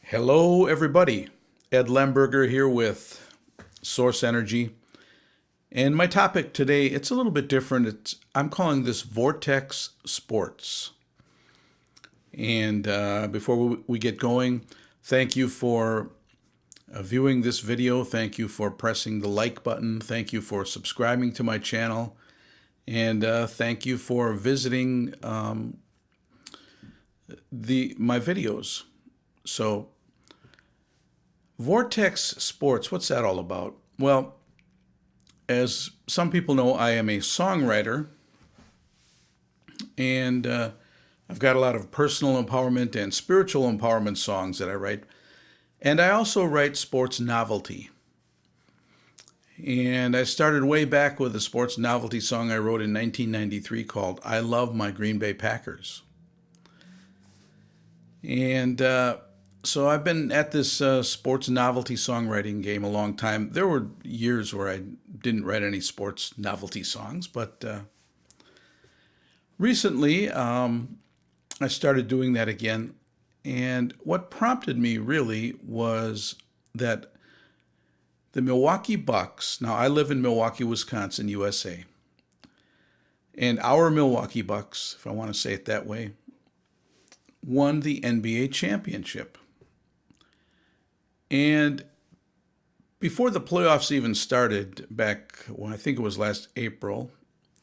Hello, everybody. Ed Lemberger here with Source Energy. And my topic today, it's a little bit different. I'm calling this Vortex Sports. And before we get going, thank you for viewing this video. Thank you for pressing the like button. Thank you for subscribing to my channel. And thank you for visiting my videos. So, Vortex Sports, what's that all about? Well, as some people know, I am a songwriter, and I've got a lot of personal empowerment and spiritual empowerment songs that I write. And I also write sports novelty. And I started way back with a sports novelty song I wrote in 1993 called I Love My Green Bay Packers. And so I've been at this sports novelty songwriting game a long time. There were years where I didn't write any sports novelty songs, but recently I started doing that again. And what prompted me really was that the Milwaukee Bucks, now I live in Milwaukee, Wisconsin, USA, and our Milwaukee Bucks, if I want to say it that way, won the NBA championship. And before the playoffs even started, back when I think it was last April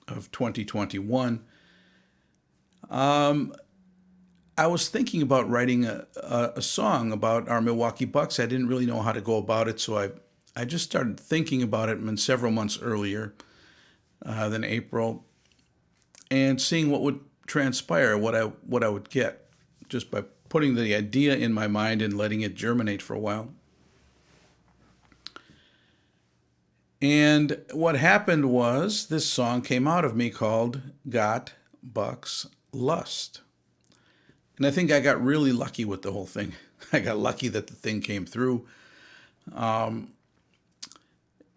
of 2021, I was thinking about writing a song about our Milwaukee Bucks. I didn't really know how to go about it, so I just started thinking about it several months earlier than April, and seeing what would transpire, what I would get, just by putting the idea in my mind and letting it germinate for a while. And what happened was this song came out of me called Got Bucks Lust. And I think I got really lucky with the whole thing. I got lucky that the thing came through. And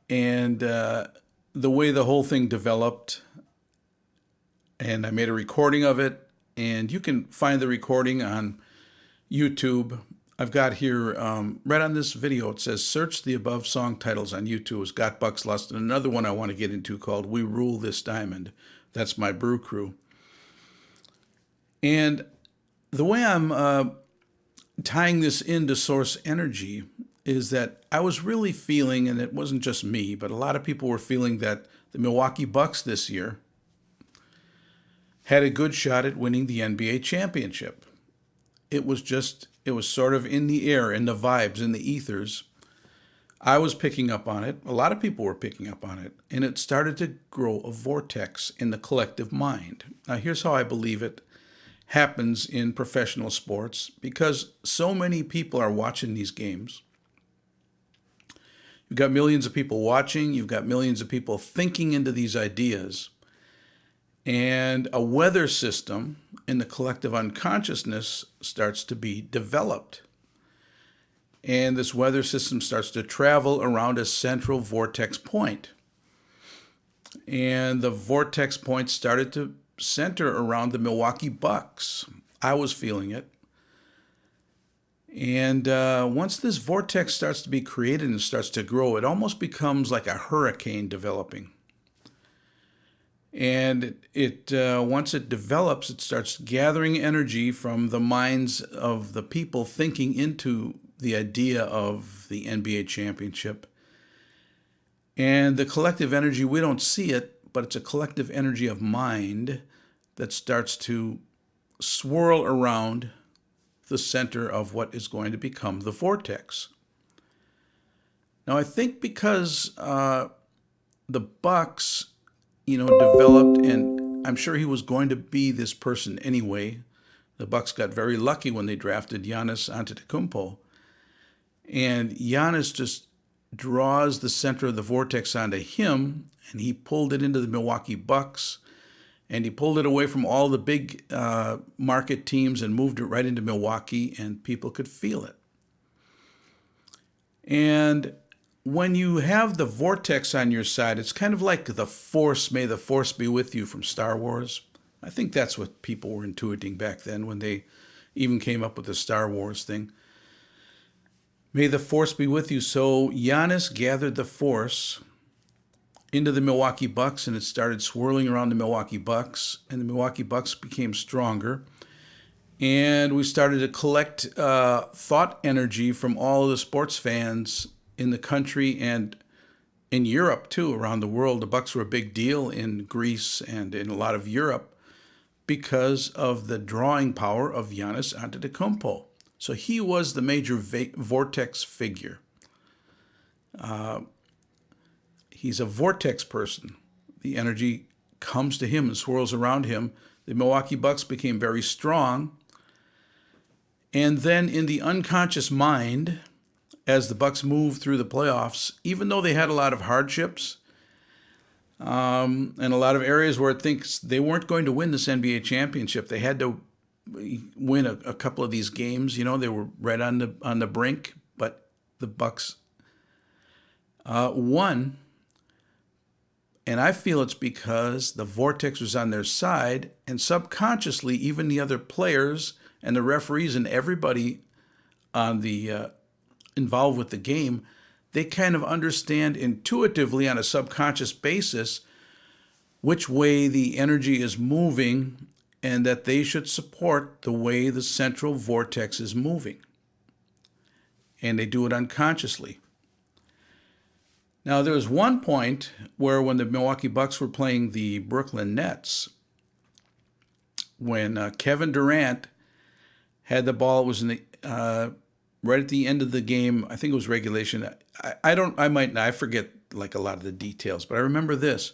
the way the whole thing developed, and I made a recording of it, and you can find the recording on YouTube. I've got here, right on this video, it says, search the above song titles on YouTube. It's Got Bucks Lust, and another one I want to get into called We Rule This Diamond. That's my brew crew. And the way I'm tying this into Source Energy is that I was really feeling, and it wasn't just me, but a lot of people were feeling that the Milwaukee Bucks this year had a good shot at winning the NBA championship. It was sort of in the air, in the vibes, in the ethers. I was picking up on it. A lot of people were picking up on it. And it started to grow a vortex in the collective mind. Now, here's how I believe it happens in professional sports, because so many people are watching these games. You've got millions of people watching. You've got millions of people thinking into these ideas. And a weather system in the collective unconsciousness starts to be developed. And this weather system starts to travel around a central vortex point. And the vortex point started to center around the Milwaukee Bucks. I was feeling it. And once this vortex starts to be created and starts to grow, it almost becomes like a hurricane developing. And once it develops, it starts gathering energy from the minds of the people thinking into the idea of the NBA championship. And the collective energy, we don't see it, but it's a collective energy of mind that starts to swirl around the center of what is going to become the vortex. Now, I think because the Bucks, developed, and I'm sure he was going to be this person anyway. The Bucks got very lucky when they drafted Giannis Antetokounmpo. And Giannis just draws the center of the vortex onto him, and he pulled it into the Milwaukee Bucks, and he pulled it away from all the big market teams and moved it right into Milwaukee, and people could feel it. And when you have the vortex on your side, it's kind of like the Force, may the Force be with you from Star Wars. I think that's what people were intuiting back then when they even came up with the Star Wars thing. May the force be with you. So Giannis gathered the force into the Milwaukee Bucks, and it started swirling around the Milwaukee Bucks, and the Milwaukee Bucks became stronger. And we started to collect thought energy from all of the sports fans in the country and in Europe too, around the world. The Bucks were a big deal in Greece and in a lot of Europe because of the drawing power of Giannis Antetokounmpo. So he was the major vortex figure. He's a vortex person. The energy comes to him and swirls around him. The Milwaukee Bucks became very strong. And then in the unconscious mind, as the Bucks moved through the playoffs, even though they had a lot of hardships and a lot of areas where it thinks they weren't going to win this NBA championship, they had to win a couple of these games. You know, they were right on the brink, but the Bucks won. And I feel it's because the vortex was on their side, and subconsciously, even the other players and the referees and everybody on the involved with the game, they kind of understand intuitively on a subconscious basis which way the energy is moving and that they should support the way the central vortex is moving. And they do it unconsciously. Now, there was one point where when the Milwaukee Bucks were playing the Brooklyn Nets, when Kevin Durant had the ball, it was in the right at the end of the game. I think it was regulation. I forget like a lot of the details, but I remember this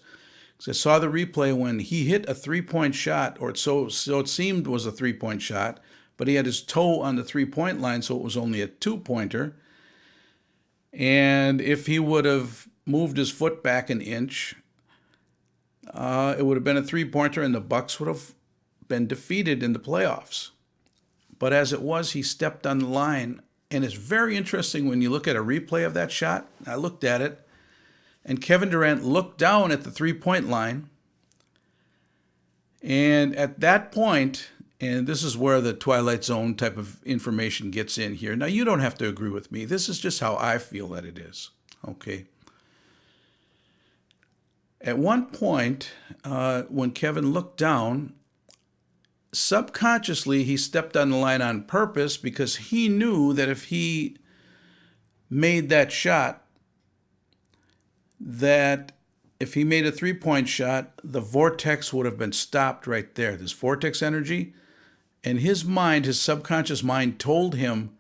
because I saw the replay when he hit a 3-point shot, or so it seemed was a 3-point shot, but he had his toe on the 3-point line, so it was only a 2-pointer. And if he would have moved his foot back an inch, it would have been a 3-pointer, and the Bucks would have been defeated in the playoffs. But as it was, he stepped on the line, and it's very interesting when you look at a replay of that shot. I looked at it, and Kevin Durant looked down at the 3-point line, and at that point, and this is where the Twilight Zone type of information gets in here. Now, you don't have to agree with me. This is just how I feel that it is. Okay. At one point, when Kevin looked down, subconsciously he stepped on the line on purpose because he knew that if he made that shot, that if he made a 3-point shot, the vortex would have been stopped right there. This vortex energy. And his mind, his subconscious mind, told him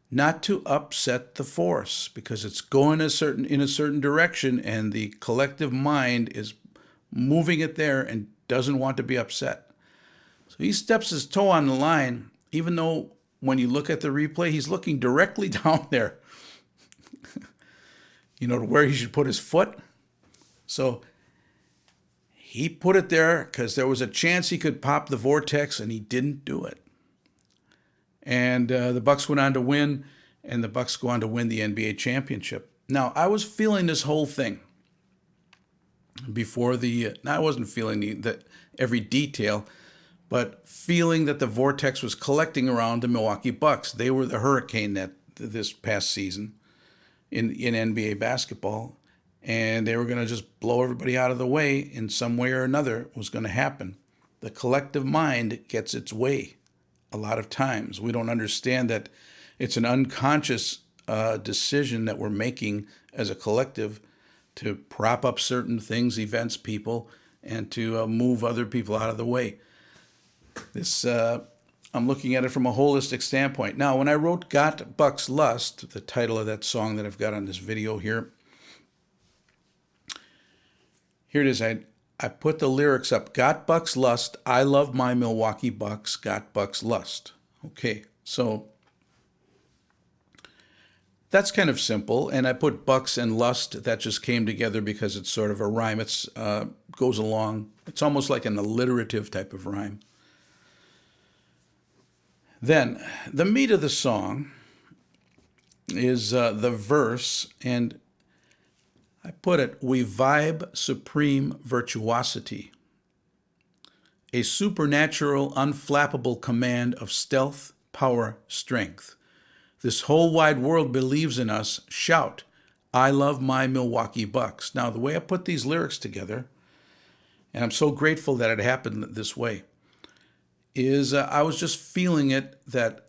not to upset the force because it's going in a certain direction, and the collective mind is moving it there and doesn't want to be upset. So he steps his toe on the line, even though when you look at the replay, he's looking directly down there, to where he should put his foot. So he put it there because there was a chance he could pop the vortex, and he didn't do it. And the Bucks went on to win, and the Bucks go on to win the NBA championship. Now, I was feeling this whole thing before I wasn't feeling every detail, but feeling that the vortex was collecting around the Milwaukee Bucks. They were the hurricane this past season in NBA basketball. And they were going to just blow everybody out of the way in some way or another. Was going to happen. The collective mind gets its way a lot of times. We don't understand that it's an unconscious decision that we're making as a collective to prop up certain things, events, people, and to move other people out of the way. I'm looking at it from a holistic standpoint. Now, when I wrote Got Bucks Lust, the title of that song that I've got on this video here, here it is. I put the lyrics up. Got Bucks Lust. I love my Milwaukee Bucks. Got Bucks Lust. Okay, so that's kind of simple. And I put Bucks and Lust. That just came together because it's sort of a rhyme. It goes along. It's almost like an alliterative type of rhyme. Then the meat of the song is the verse, and I put it, we vibe supreme virtuosity, a supernatural, unflappable command of stealth, power, strength. This whole wide world believes in us. Shout, I love my Milwaukee Bucks. Now, the way I put these lyrics together, and I'm so grateful that it happened this way, is I was just feeling it, that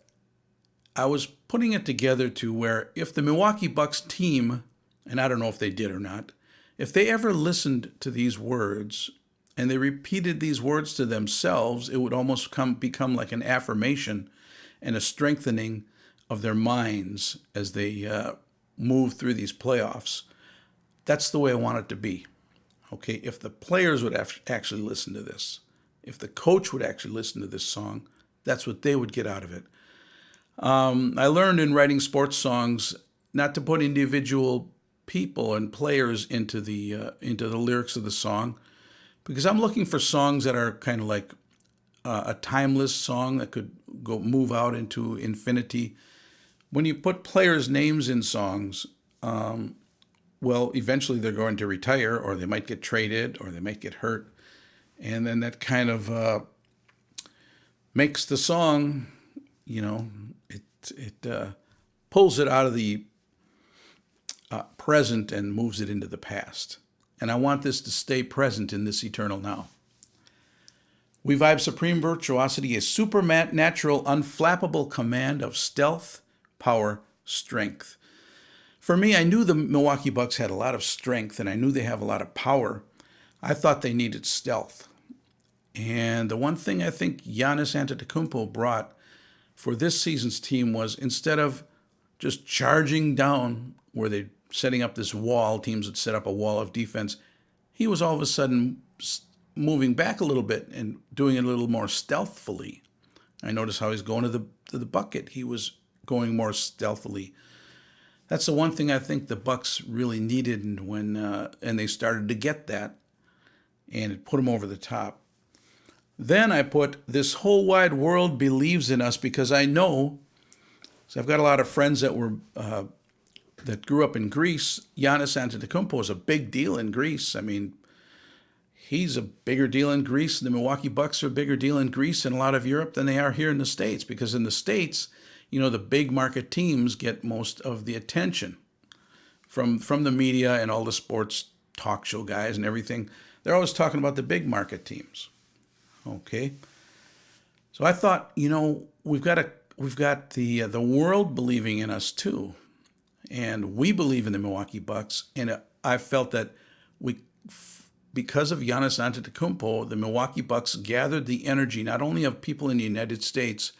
I was putting it together to where if the Milwaukee Bucks team, and I don't know if they did or not, if they ever listened to these words and they repeated these words to themselves, it would almost become like an affirmation and a strengthening of their minds as they move through these playoffs. That's the way I want it to be. Okay, if the players would actually listen to this, if the coach would actually listen to this song, that's what they would get out of it. I learned in writing sports songs not to put individual people and players into the lyrics of the song, because I'm looking for songs that are kind of like a timeless song that could move out into infinity. When you put players' names in songs, well, eventually they're going to retire, or they might get traded, or they might get hurt, and then that kind of makes the song, it pulls it out of the present and moves it into the past. And I want this to stay present in this eternal now. We vibe supreme virtuosity, a supernatural, unflappable command of stealth, power, strength. For me, I knew the Milwaukee Bucks had a lot of strength, and I knew they have a lot of power. I thought they needed stealth. And the one thing I think Giannis Antetokounmpo brought for this season's team was, instead of just charging down where they're setting up this wall, teams would set up a wall of defense, he was all of a sudden moving back a little bit and doing it a little more stealthily. I noticed how he's going to the bucket. He was going more stealthily. That's the one thing I think the Bucks really needed, and they started to get that, and it put them over the top. Then I put, this whole wide world believes in us, because I know, so I've got a lot of friends that grew up in Greece. Giannis Antetokounmpo is a big deal in Greece. I mean, he's a bigger deal in Greece. The Milwaukee Bucks are a bigger deal in Greece and a lot of Europe than they are here in the States, because in the States, the big market teams get most of the attention from the media and all the sports talk show guys and everything. They're always talking about the big market teams. Okay. So I thought, we've got the world believing in us too. And we believe in the Milwaukee Bucks. And I felt that because of Giannis Antetokounmpo, the Milwaukee Bucks gathered the energy not only of people in the United States,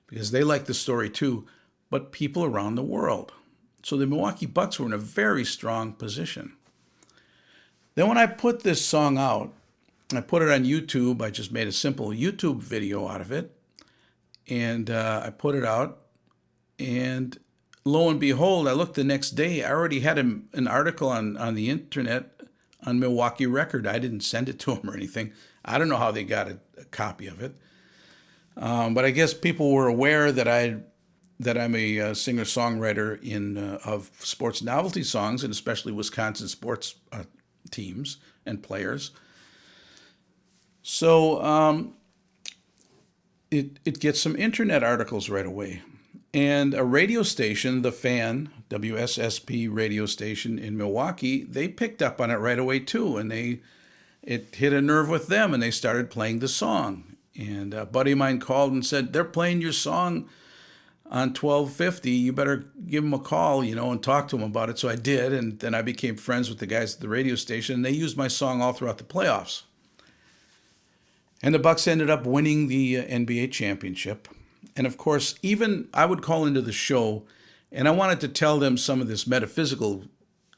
because they like the story too, but people around the world. So the Milwaukee Bucks were in a very strong position. Then when I put this song out, I put it on YouTube. I just made a simple YouTube video out of it. And I put it out. And lo and behold, I looked the next day. I already had an article on the internet on Milwaukee Record. I didn't send it to them or anything. I don't know how they got a copy of it. But I guess people were aware that I'm a singer-songwriter of sports novelty songs, and especially Wisconsin sports teams and players. So it gets some internet articles right away. And a radio station, The Fan, WSSP radio station in Milwaukee, they picked up on it right away too. And it hit a nerve with them, and they started playing the song. And a buddy of mine called and said, they're playing your song on 1250. You better give them a call, and talk to them about it. So I did. And then I became friends with the guys at the radio station. And they used my song all throughout the playoffs. And the Bucks ended up winning the NBA championship. And of course, even I would call into the show, and I wanted to tell them some of this metaphysical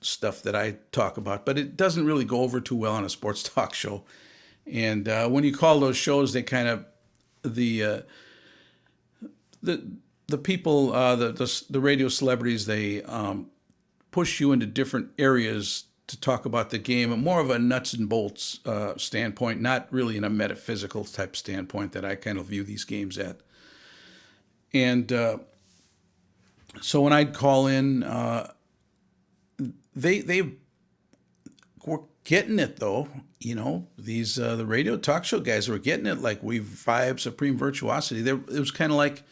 stuff that I talk about, but it doesn't really go over too well on a sports talk show. And when you call those shows, they kind of the people, the radio celebrities, they push you into different areas to talk about the game, and more of a nuts and bolts standpoint, not really in a metaphysical type standpoint that I kind of view these games at. And so when I'd call in, they were getting it though. These the radio talk show guys were getting it. Like, we vibe supreme virtuosity. It was kind of like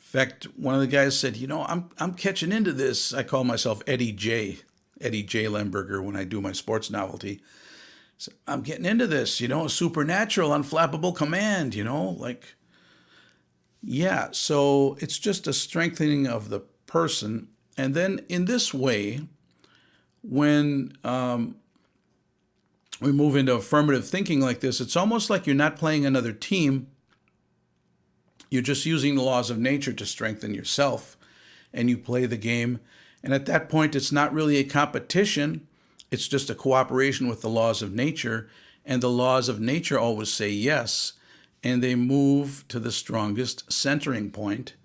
In fact, one of the guys said, I'm catching into this. I call myself Eddie J. Lemberger when I do my sports novelty. So I'm getting into this, supernatural, unflappable command, like, yeah. So it's just a strengthening of the person. And then in this way, when we move into affirmative thinking like this, it's almost like you're not playing another team. You're just using the laws of nature to strengthen yourself, and you play the game. And at that point, it's not really a competition. It's just a cooperation with the laws of nature. And the laws of nature always say yes, and they move to the strongest centering point.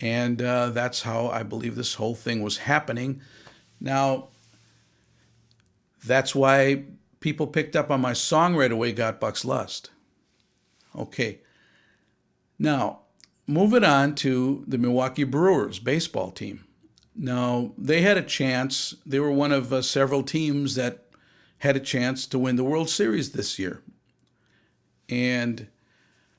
And that's how I believe this whole thing was happening. Now, that's why people picked up on my song right away, Got Buck's Lust. Okay. Now, moving on to the Milwaukee Brewers baseball team. Now, they had a chance. They were one of several teams that had a chance to win the World Series this year. And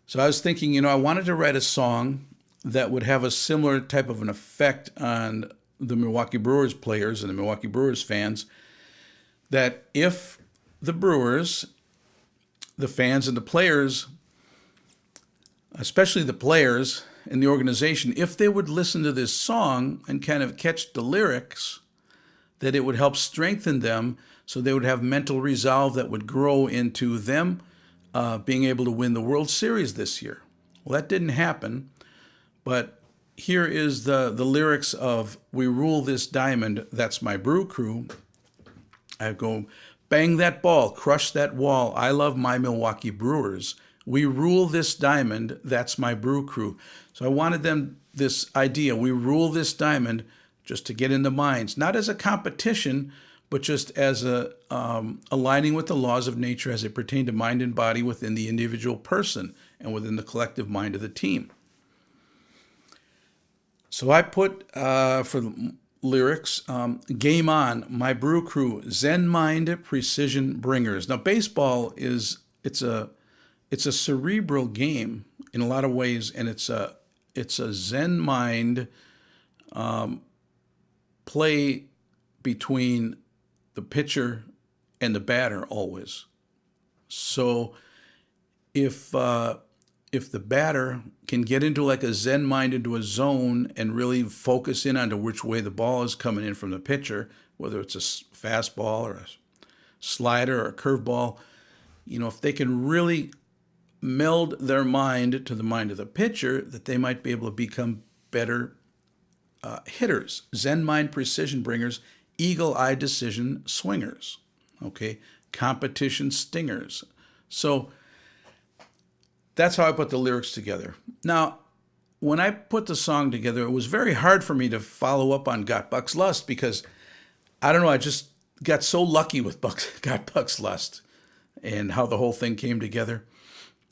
so I was thinking, I wanted to write a song that would have a similar type of an effect on the Milwaukee Brewers players and the Milwaukee Brewers fans, that if the Brewers, the fans and the players, especially the players in the organization, if they would listen to this song and kind of catch the lyrics, that it would help strengthen them so they would have mental resolve that would grow into them being able to win the World Series this year. Well, that didn't happen, but here is the lyrics of "We Rule This Diamond, That's My Brew Crew." I go, bang that ball, crush that wall, I love my Milwaukee Brewers. We rule this diamond, that's my brew crew. So I wanted them, this idea, we rule this diamond, just to get in the minds, not as a competition, but just as a aligning with the laws of nature as they pertain to mind and body within the individual person and within the collective mind of the team. So I put, for the lyrics, game on, my brew crew, Zen mind, precision bringers. Now, baseball it's a cerebral game in a lot of ways, and it's a Zen mind play between the pitcher and the batter always. So if the batter can get into like a Zen mind, into a zone, and really focus in on to which way the ball is coming in from the pitcher, whether it's a fastball or a slider or a curveball, if they can really meld their mind to the mind of the pitcher, that they might be able to become better hitters, Zen mind precision bringers, eagle eye decision swingers, okay, competition stingers. So that's how I put the lyrics together. Now, when I put the song together, it was very hard for me to follow up on Got Buck's Lust because, I don't know, I just got so lucky with Got Buck's Lust and how the whole thing came together.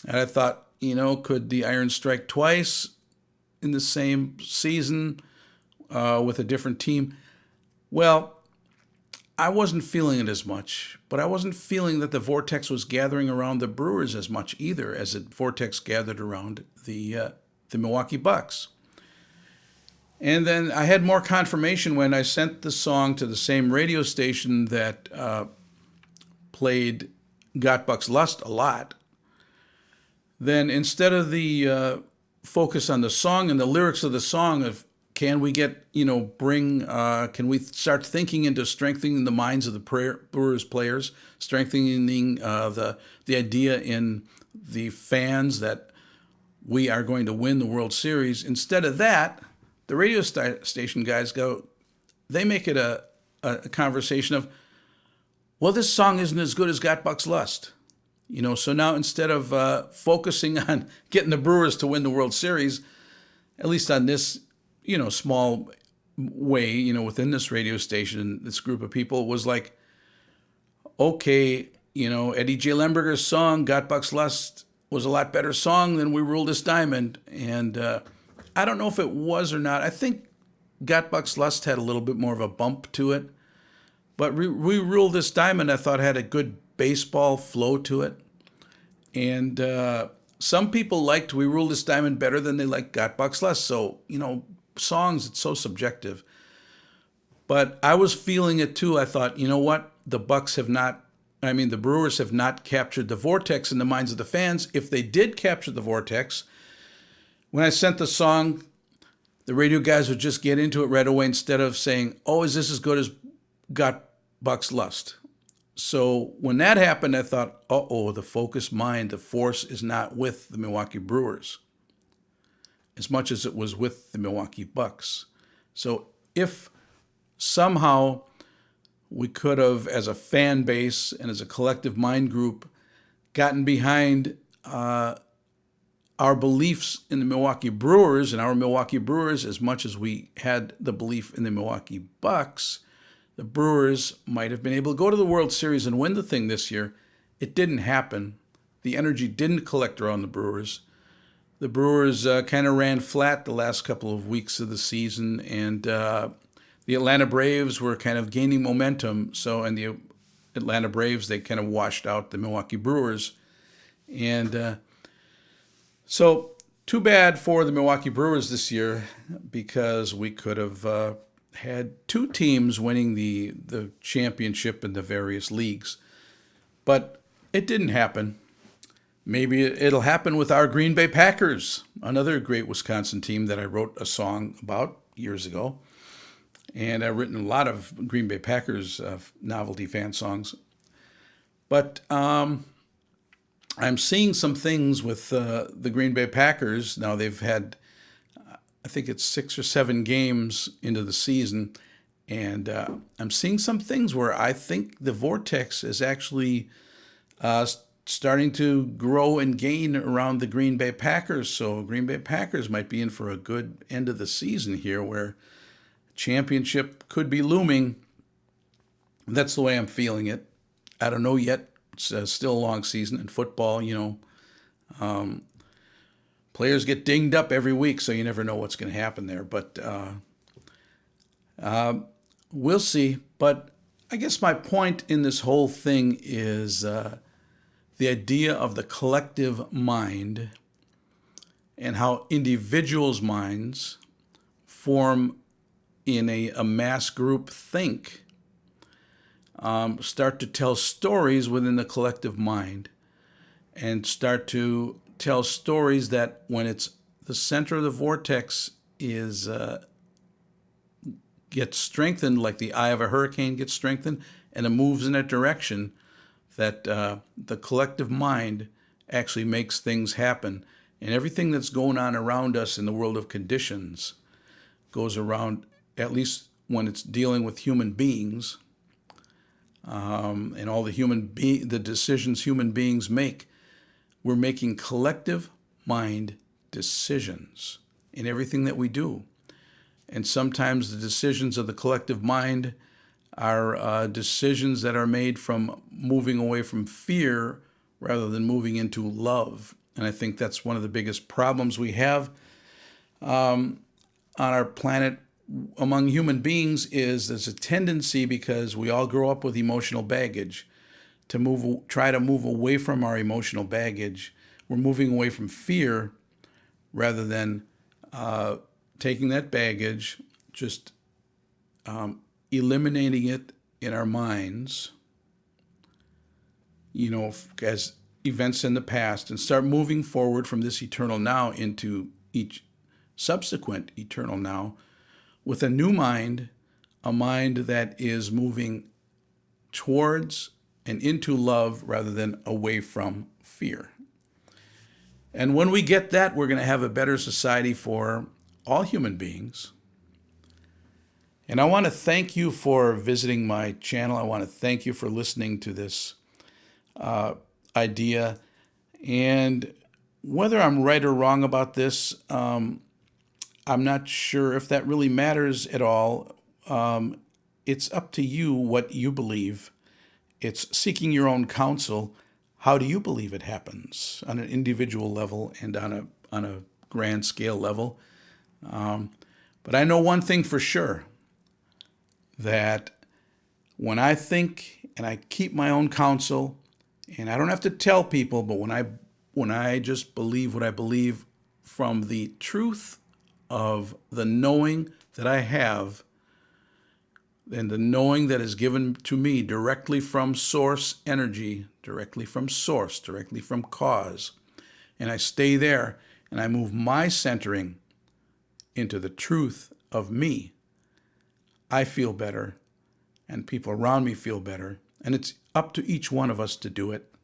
And I thought, could the iron strike twice in the same season with a different team? Well, I wasn't feeling it as much, but I wasn't feeling that the Vortex was gathering around the Brewers as much either as the Vortex gathered around the Milwaukee Bucks. And then I had more confirmation when I sent the song to the same radio station that played Got Buck's Lust a lot. Then instead of the focus on the song and the lyrics of the song of can we get, can we start thinking into strengthening the minds of the Brewers players, strengthening the idea in the fans that we are going to win the World Series. Instead of that, the radio station guys they make it a conversation of, well, this song isn't as good as Got Buck's Lust. So now instead of focusing on getting the Brewers to win the World Series, at least on this, small way, within this radio station, this group of people was like, okay, Eddie J. Lemberger's song, Got Buck's Lust, was a lot better song than We Rule This Diamond. And I don't know if it was or not. I think Got Buck's Lust had a little bit more of a bump to it. But We Rule This Diamond, I thought, had a good baseball flow to it. And some people liked We Rule This Diamond better than they liked Got Bucks Less. So, songs, it's so subjective. But I was feeling it too. I thought, you know what? The Brewers have not captured the Vortex in the minds of the fans. If they did capture the Vortex, when I sent the song, the radio guys would just get into it right away instead of saying, oh, is this as good as Got Bucks Lust? So when that happened, I thought, the focused mind, the force is not with the Milwaukee Brewers as much as it was with the Milwaukee Bucks. So if somehow we could have, as a fan base and as a collective mind group, gotten behind our beliefs in the Milwaukee Brewers and our Milwaukee Brewers as much as we had the belief in the Milwaukee Bucks, the Brewers might have been able to go to the World Series and win the thing this year. It didn't happen. The energy didn't collect around the Brewers. The Brewers kind of ran flat the last couple of weeks of the season, and the Atlanta Braves were kind of gaining momentum. And the Atlanta Braves, they kind of washed out the Milwaukee Brewers. And so too bad for the Milwaukee Brewers this year, because we could have had two teams winning the championship in the various leagues. But it didn't happen. Maybe it'll happen with our Green Bay Packers, another great Wisconsin team that I wrote a song about years ago. And I've written a lot of Green Bay Packers novelty fan songs. But I'm seeing some things with the Green Bay Packers. Now they've had, I think it's 6 or 7 games into the season, and I'm seeing some things where I think the Vortex is actually starting to grow and gain around the Green Bay Packers. So Green Bay Packers might be in for a good end of the season here, where championship could be looming. That's the way I'm feeling it. I don't know yet. It's still a long season in football, players get dinged up every week, so you never know what's going to happen there. But we'll see. But I guess my point in this whole thing is the idea of the collective mind and how individuals' minds form in a mass group think, start to tell stories within the collective mind, and start to tell stories that when it's the center of the vortex gets strengthened, like the eye of a hurricane gets strengthened, and it moves in that direction, that the collective mind actually makes things happen. And everything that's going on around us in the world of conditions goes around, at least when it's dealing with human beings, and all the decisions human beings make. We're making collective mind decisions in everything that we do. And sometimes the decisions of the collective mind are decisions that are made from moving away from fear rather than moving into love. And I think that's one of the biggest problems we have on our planet among human beings. Is there's a tendency, because we all grow up with emotional baggage, to try to move away from our emotional baggage. We're moving away from fear rather than taking that baggage, just eliminating it in our minds, as events in the past, and start moving forward from this eternal now into each subsequent eternal now with a new mind, a mind that is moving towards and into love rather than away from fear. And when we get that, we're going to have a better society for all human beings. And I want to thank you for visiting my channel. I want to thank you for listening to this idea. And whether I'm right or wrong about this, I'm not sure if that really matters at all. It's up to you what you believe. It's seeking your own counsel. How do you believe it happens on an individual level and on a grand scale level? But I know one thing for sure, that when I think and I keep my own counsel, and I don't have to tell people, but when when I just believe what I believe from the truth of the knowing that I have, and the knowing that is given to me directly from source energy, directly from source, directly from cause. And I stay there and I move my centering into the truth of me. I feel better and people around me feel better. And it's up to each one of us to do it.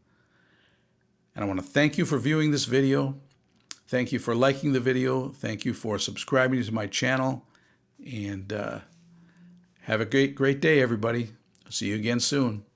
And I want to thank you for viewing this video. Thank you for liking the video. Thank you for subscribing to my channel. And have a great day, everybody. See you again soon.